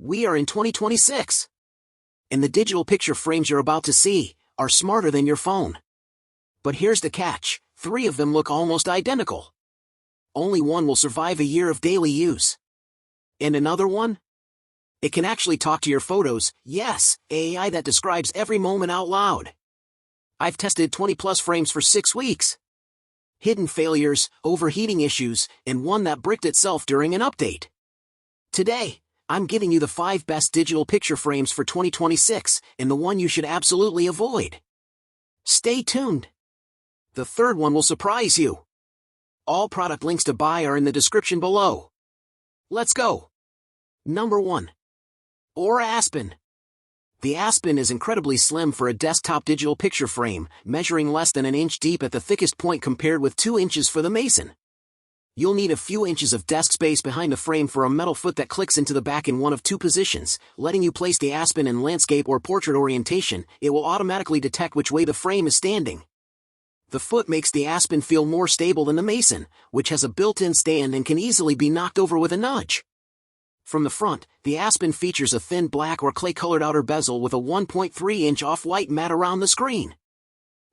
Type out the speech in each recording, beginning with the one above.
We are in 2026. And the digital picture frames you're about to see are smarter than your phone. But here's the catch, 3 of them look almost identical. Only one will survive a year of daily use. And another one? It can actually talk to your photos, yes, AI that describes every moment out loud. I've tested 20+ frames for 6 weeks. Hidden failures, overheating issues, and one that bricked itself during an update. Today, I'm giving you the 5 best digital picture frames for 2026, and the one you should absolutely avoid. Stay tuned. The third one will surprise you. All product links to buy are in the description below. Let's go. Number 1. Aura Aspen. The Aspen is incredibly slim for a desktop digital picture frame, measuring less than an inch deep at the thickest point compared with 2 inches for the Mason. You'll need a few inches of desk space behind the frame for a metal foot that clicks into the back in one of 2 positions, letting you place the Aspen in landscape or portrait orientation. It will automatically detect which way the frame is standing. The foot makes the Aspen feel more stable than the Mason, which has a built-in stand and can easily be knocked over with a nudge. From the front, the Aspen features a thin black or clay-colored outer bezel with a 1.3-inch off-white mat around the screen.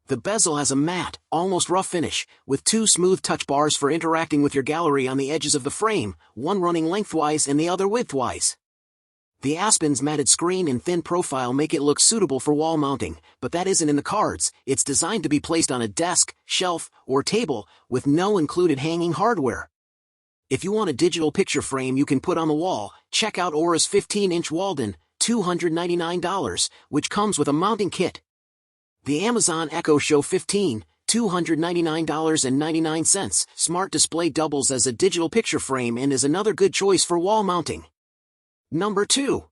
The bezel has a matte, almost rough finish, with 2 smooth touch bars for interacting with your gallery on the edges of the frame, one running lengthwise and the other widthwise. The Aspen's matted screen and thin profile make it look suitable for wall mounting, but that isn't in the cards. It's designed to be placed on a desk, shelf, or table, with no included hanging hardware. If you want a digital picture frame you can put on the wall, check out Aura's 15-inch Walden, $299, which comes with a mounting kit. The Amazon Echo Show 15, $299.99, smart display doubles as a digital picture frame and is another good choice for wall mounting. Number 2.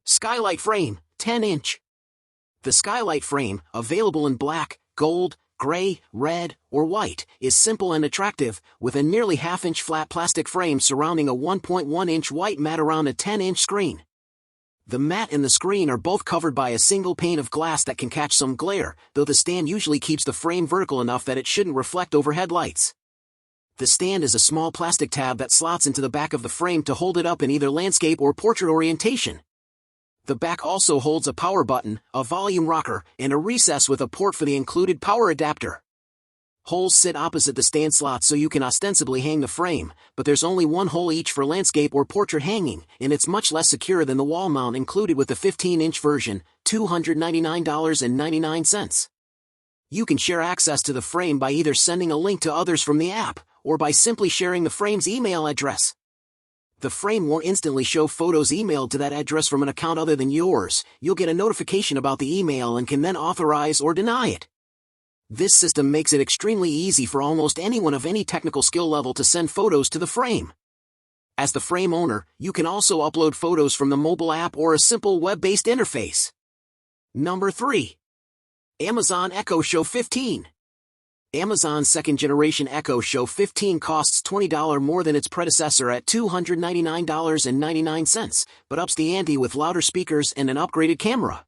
Skylight Frame, 10-inch. The Skylight Frame, available in black, gold, gray, red, or white, is simple and attractive, with a nearly half-inch flat plastic frame surrounding a 1.1-inch white mat around a 10-inch screen. The mat and the screen are both covered by a single pane of glass that can catch some glare, though the stand usually keeps the frame vertical enough that it shouldn't reflect overhead lights. The stand is a small plastic tab that slots into the back of the frame to hold it up in either landscape or portrait orientation. The back also holds a power button, a volume rocker, and a recess with a port for the included power adapter. Holes sit opposite the stand slots so you can ostensibly hang the frame, but there's only one hole each for landscape or portrait hanging, and it's much less secure than the wall mount included with the 15-inch version, $299.99. You can share access to the frame by either sending a link to others from the app, or by simply sharing the frame's email address. The frame won't instantly show photos emailed to that address from an account other than yours. You'll get a notification about the email and can then authorize or deny it. This system makes it extremely easy for almost anyone of any technical skill level to send photos to the frame. As the frame owner, you can also upload photos from the mobile app or a simple web-based interface. Number 3. Amazon Echo Show 15. Amazon's second-generation Echo Show 15 costs $20 more than its predecessor at $299.99, but ups the ante with louder speakers and an upgraded camera.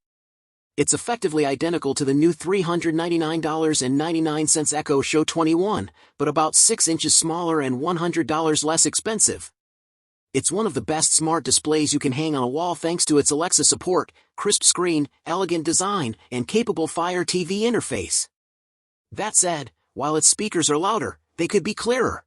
It's effectively identical to the new $399.99 Echo Show 21, but about 6 inches smaller and $100 less expensive. It's one of the best smart displays you can hang on a wall thanks to its Alexa support, crisp screen, elegant design, and capable Fire TV interface. That said, while its speakers are louder, they could be clearer.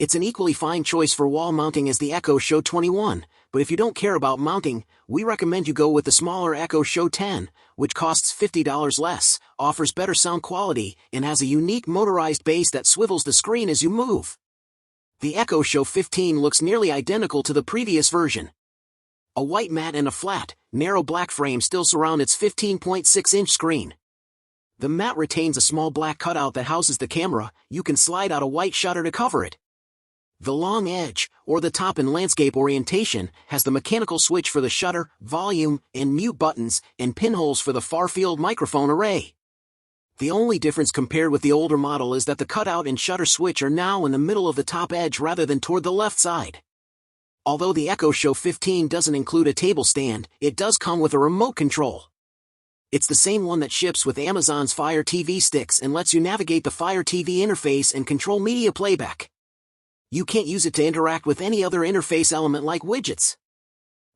It's an equally fine choice for wall mounting as the Echo Show 21, but if you don't care about mounting, we recommend you go with the smaller Echo Show 10, which costs $50 less, offers better sound quality, and has a unique motorized base that swivels the screen as you move. The Echo Show 15 looks nearly identical to the previous version. A white mat and a flat, narrow black frame still surround its 15.6-inch screen. The mat retains a small black cutout that houses the camera. You can slide out a white shutter to cover it. The long edge, or the top in landscape orientation, has the mechanical switch for the shutter, volume, and mute buttons, and pinholes for the far-field microphone array. The only difference compared with the older model is that the cutout and shutter switch are now in the middle of the top edge rather than toward the left side. Although the Echo Show 15 doesn't include a table stand, it does come with a remote control. It's the same one that ships with Amazon's Fire TV sticks and lets you navigate the Fire TV interface and control media playback. You can't use it to interact with any other interface element like widgets.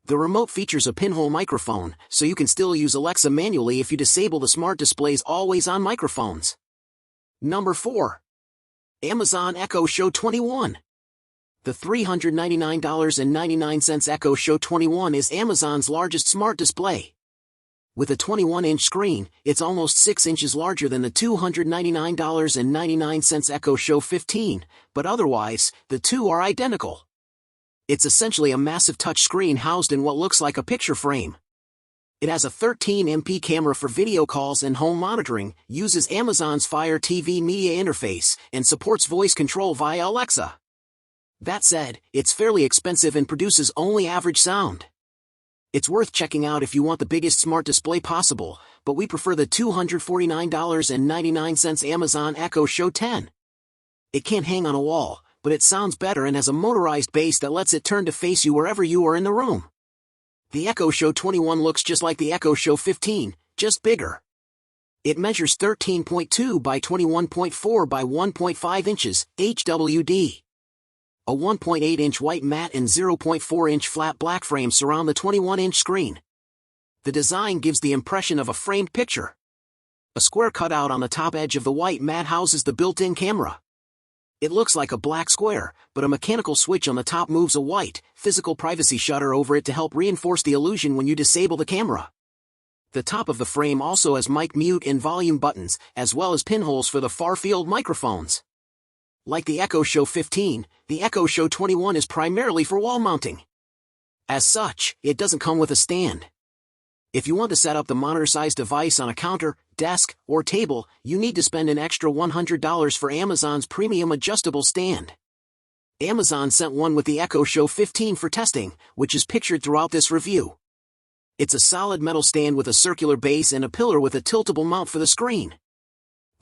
The remote features a pinhole microphone, so you can still use Alexa manually if you disable the smart display's always-on microphones. Number 4. Amazon Echo Show 21. The $399.99 Echo Show 21 is Amazon's largest smart display. With a 21-inch screen, it's almost 6 inches larger than the $299.99 Echo Show 15, but otherwise, the two are identical. It's essentially a massive touchscreen housed in what looks like a picture frame. It has a 13MP camera for video calls and home monitoring, uses Amazon's Fire TV media interface, and supports voice control via Alexa. That said, it's fairly expensive and produces only average sound. It's worth checking out if you want the biggest smart display possible, but we prefer the $249.99 Amazon Echo Show 10. It can't hang on a wall, but it sounds better and has a motorized base that lets it turn to face you wherever you are in the room. The Echo Show 21 looks just like the Echo Show 15, just bigger. It measures 13.2 by 21.4 by 1.5 inches, HWD. A 1.8-inch white matte and 0.4-inch flat black frame surround the 21-inch screen. The design gives the impression of a framed picture. A square cutout on the top edge of the white matte houses the built-in camera. It looks like a black square, but a mechanical switch on the top moves a white, physical privacy shutter over it to help reinforce the illusion when you disable the camera. The top of the frame also has mic mute and volume buttons, as well as pinholes for the far-field microphones. Like the Echo Show 15, the Echo Show 21 is primarily for wall mounting. As such, it doesn't come with a stand. If you want to set up the monitor-sized device on a counter, desk, or table, you need to spend an extra $100 for Amazon's premium adjustable stand. Amazon sent one with the Echo Show 15 for testing, which is pictured throughout this review. It's a solid metal stand with a circular base and a pillar with a tiltable mount for the screen.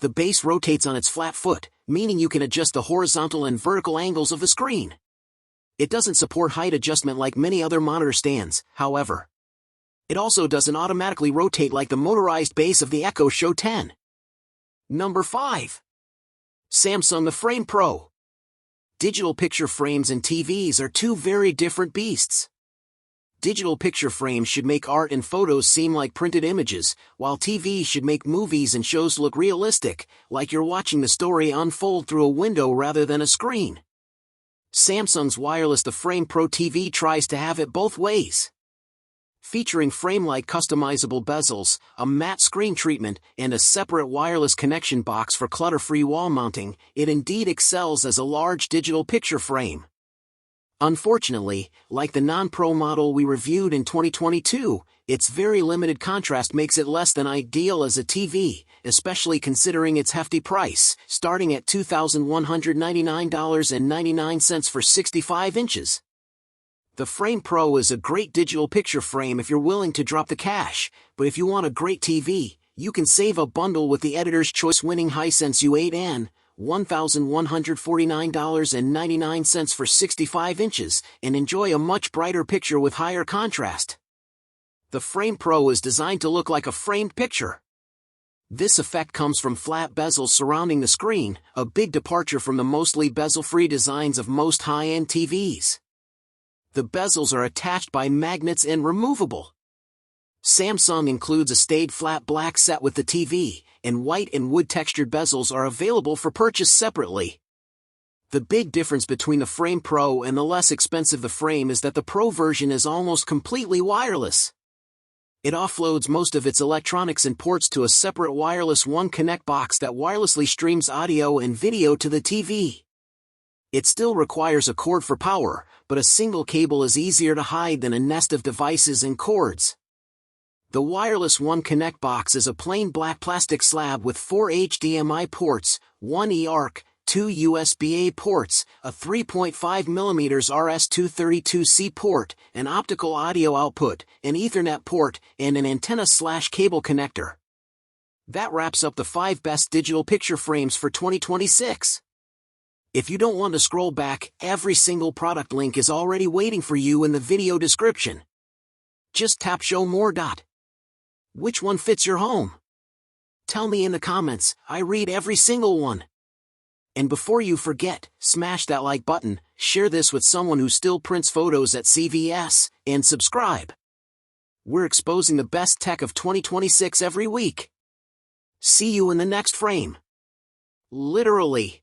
The base rotates on its flat foot, meaning you can adjust the horizontal and vertical angles of the screen. It doesn't support height adjustment like many other monitor stands, however. It also doesn't automatically rotate like the motorized base of the Echo Show 10. Number 5. Samsung The Frame Pro. Digital picture frames and TVs are two very different beasts. Digital picture frames should make art and photos seem like printed images, while TVs should make movies and shows look realistic, like you're watching the story unfold through a window rather than a screen. Samsung's wireless The Frame Pro TV tries to have it both ways. Featuring frame-like customizable bezels, a matte screen treatment, and a separate wireless connection box for clutter-free wall mounting, it indeed excels as a large digital picture frame. Unfortunately, like the non-Pro model we reviewed in 2022, its very limited contrast makes it less than ideal as a TV, especially considering its hefty price, starting at $2,199.99 for 65 inches. The Frame Pro is a great digital picture frame if you're willing to drop the cash, but if you want a great TV, you can save a bundle with the Editor's Choice winning Hisense U8N, $1,149.99 for 65 inches, and enjoy a much brighter picture with higher contrast. The Frame Pro is designed to look like a framed picture. This effect comes from flat bezels surrounding the screen, a big departure from the mostly bezel-free designs of most high-end TVs. The bezels are attached by magnets and removable. Samsung includes a staid flat black set with the TV, and white and wood-textured bezels are available for purchase separately. The big difference between the Frame Pro and the less expensive The Frame is that the Pro version is almost completely wireless. It offloads most of its electronics and ports to a separate wireless One Connect box that wirelessly streams audio and video to the TV. It still requires a cord for power, but a single cable is easier to hide than a nest of devices and cords. The wireless One Connect box is a plain black plastic slab with 4 HDMI ports, 1 eARC, 2 USB-A ports, a 3.5mm RS-232C port, an optical audio output, an Ethernet port, and an antenna/cable connector. That wraps up the 5 best digital picture frames for 2026. If you don't want to scroll back, every single product link is already waiting for you in the video description. Just tap Show More. Which one fits your home? Tell me in the comments, I read every single one. And before you forget, smash that like button, share this with someone who still prints photos at CVS, and subscribe. We're exposing the best tech of 2026 every week. See you in the next frame. Literally.